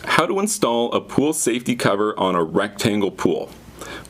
How to install a pool safety cover on a rectangle pool.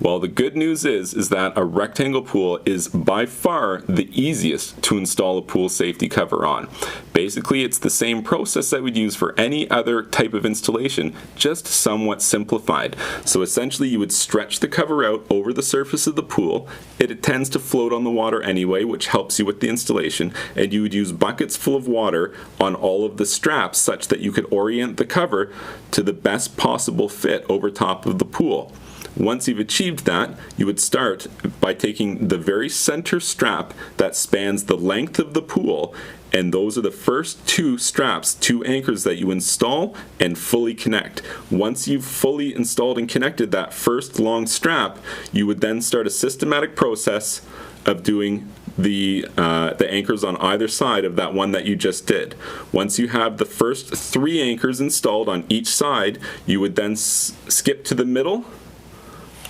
Well, the good news is that a rectangle pool is by far the easiest to install a pool safety cover on. Basically, it's the same process that we'd use for any other type of installation, just somewhat simplified. So essentially, you would stretch the cover out over the surface of the pool. It tends to float on the water anyway, which helps you with the installation, and you would use buckets full of water on all of the straps such that you could orient the cover to the best possible fit over top of the pool. Once you've achieved that, you would start by taking the very center strap that spans the length of the pool, and those are the first two straps, two anchors that you install and fully connect. Once you've fully installed and connected that first long strap, you would then start a systematic process of doing the anchors on either side of that one that you just did. Once you have the first three anchors installed on each side, you would then skip to the middle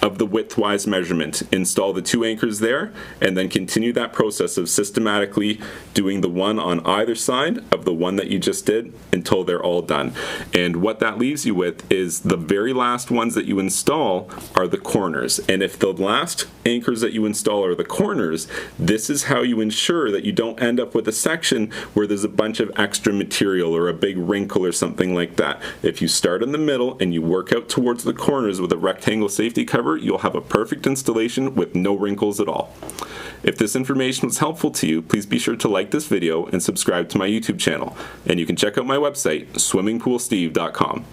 of the widthwise measurement, install the two anchors there, and then continue that process of systematically doing the one on either side of the one that you just did until they're all done. And what that leaves you with is the very last ones that you install are the corners. And if the last anchors that you install are the corners, this is how you ensure that you don't end up with a section where there's a bunch of extra material or a big wrinkle or something like that. If you start in the middle and you work out towards the corners with a rectangle safety cover, you'll have a perfect installation with no wrinkles at all. If this information was helpful to you, please be sure to like this video and subscribe to my YouTube channel. And you can check out my website, swimmingpoolsteve.com.